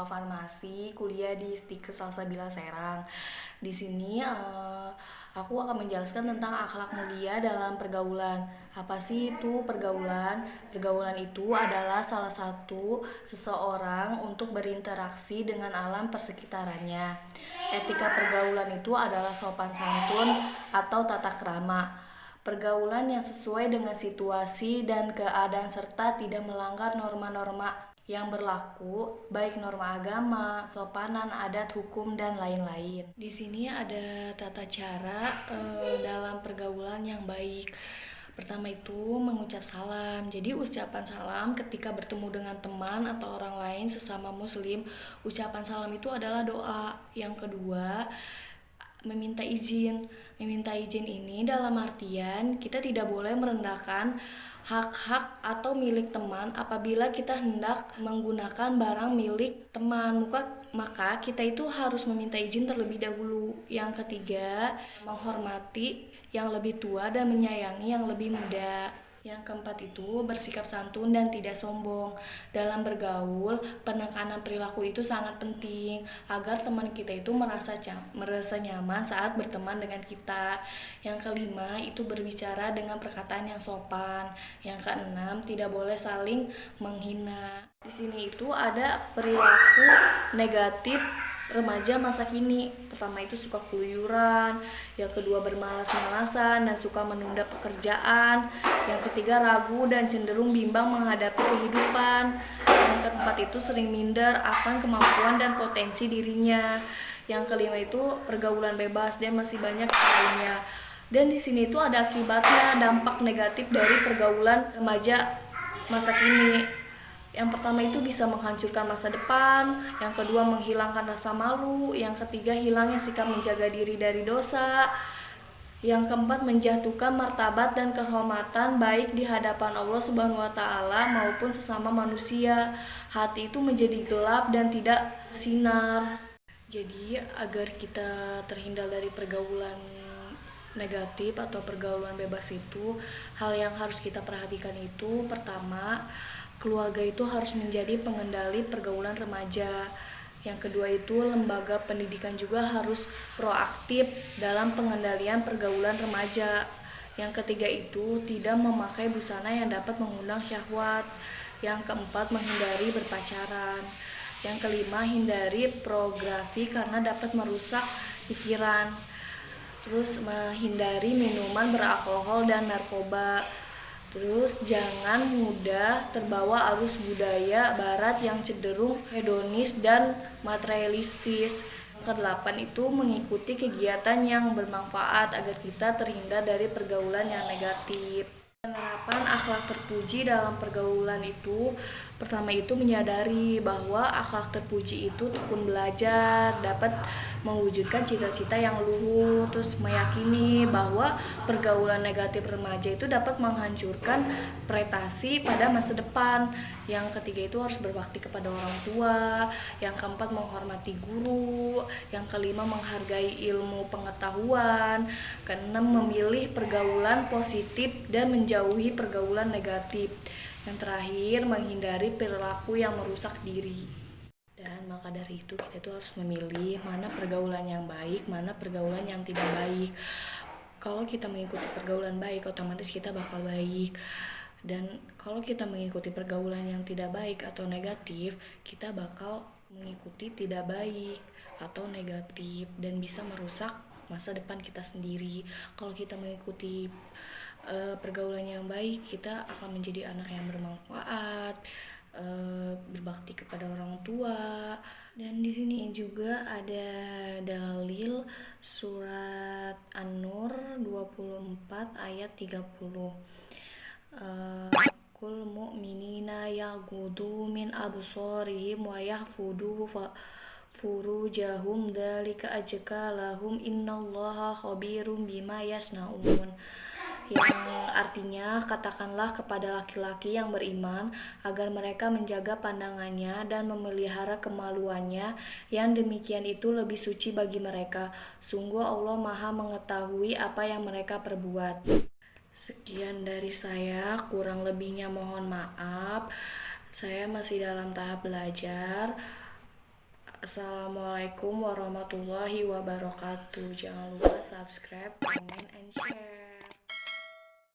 Farmasi, kuliah di Stikes Salsabila Serang. Di sini aku akan menjelaskan tentang akhlak mulia dalam pergaulan. Apa sih itu pergaulan? Pergaulan itu adalah salah satu seseorang untuk berinteraksi dengan alam persekitarannya. Etika pergaulan itu adalah sopan santun atau tata krama. Pergaulan yang sesuai dengan situasi dan keadaan serta tidak melanggar norma-norma yang berlaku, baik norma agama, sopanan, adat, hukum, dan lain-lain. Di sini ada tata cara dalam pergaulan yang baik. Pertama itu mengucap salam. Jadi ucapan salam ketika bertemu dengan teman atau orang lain sesama muslim, ucapan salam itu adalah doa. Yang kedua, meminta izin. Meminta izin ini dalam artian kita tidak boleh merendahkan hak-hak atau milik teman apabila kita hendak menggunakan barang milik teman. Maka kita itu harus meminta izin terlebih dahulu. Yang ketiga, menghormati yang lebih tua dan menyayangi yang lebih muda. Yang keempat itu bersikap santun dan tidak sombong. Dalam bergaul, penekanan perilaku itu sangat penting agar teman kita itu merasa nyaman saat berteman dengan kita. Yang kelima itu berbicara dengan perkataan yang sopan. Yang keenam tidak boleh saling menghina. Di sini itu ada perilaku negatif remaja masa kini. Pertama itu suka keluyuran, yang kedua bermalas-malasan dan suka menunda pekerjaan, yang ketiga ragu dan cenderung bimbang menghadapi kehidupan, yang keempat itu sering minder akan kemampuan dan potensi dirinya, yang kelima itu pergaulan bebas dan masih banyak lainnya. Dan di sini itu ada akibatnya, dampak negatif dari pergaulan remaja masa kini. Yang pertama itu bisa menghancurkan masa depan, yang kedua menghilangkan rasa malu, yang ketiga hilangnya sikap menjaga diri dari dosa, yang keempat menjatuhkan martabat dan kehormatan baik di hadapan Allah Subhanahu wa taala maupun sesama manusia. Hati itu menjadi gelap dan tidak sinar. Jadi agar kita terhindar dari pergaulan negatif atau pergaulan bebas itu, hal yang harus kita perhatikan itu pertama, keluarga itu harus menjadi pengendali pergaulan remaja. Yang kedua itu lembaga pendidikan juga harus proaktif dalam pengendalian pergaulan remaja. Yang ketiga itu tidak memakai busana yang dapat mengundang syahwat. Yang keempat menghindari berpacaran. Yang kelima hindari pornografi karena dapat merusak pikiran. Terus menghindari minuman beralkohol dan narkoba. Terus jangan mudah terbawa arus budaya barat yang cenderung hedonis dan materialistis. Kedelapan itu mengikuti kegiatan yang bermanfaat agar kita terhindar dari pergaulan yang negatif. Penerapan akhlak terpuji dalam pergaulan itu pertama itu menyadari bahwa akhlak terpuji itu tekun belajar, dapat mewujudkan cita-cita yang luhur, terus meyakini bahwa pergaulan negatif remaja itu dapat menghancurkan prestasi pada masa depan. Yang ketiga itu harus berbakti kepada orang tua, yang keempat menghormati guru, yang kelima menghargai ilmu pengetahuan, keenam memilih pergaulan positif dan menjauhi pergaulan negatif. Yang terakhir menghindari perilaku yang merusak diri. Dan maka dari itu kita itu harus memilih mana pergaulan yang baik, mana pergaulan yang tidak baik. Kalau kita mengikuti pergaulan baik, otomatis kita bakal baik. Dan kalau kita mengikuti pergaulan yang tidak baik atau negatif, kita bakal mengikuti tidak baik atau negatif dan bisa merusak masa depan kita sendiri. Kalau kita mengikuti pergaulan yang baik, kita akan menjadi anak yang bermanfaat, berbakti kepada orang tua. Dan di sini juga ada dalil surat An-Nur 24 ayat 30. Kul mu'minina yaghuddu min absarihim wa yahfudu furujahum dzalika azka lahum innallaha khabirum bima yasnaun. Yang artinya katakanlah kepada laki-laki yang beriman agar mereka menjaga pandangannya dan memelihara kemaluannya, yang demikian itu lebih suci bagi mereka. Sungguh Allah Maha mengetahui apa yang mereka perbuat. Sekian dari saya, kurang lebihnya mohon maaf. Saya masih dalam tahap belajar. Assalamualaikum warahmatullahi wabarakatuh. Jangan lupa subscribe, comment, and share.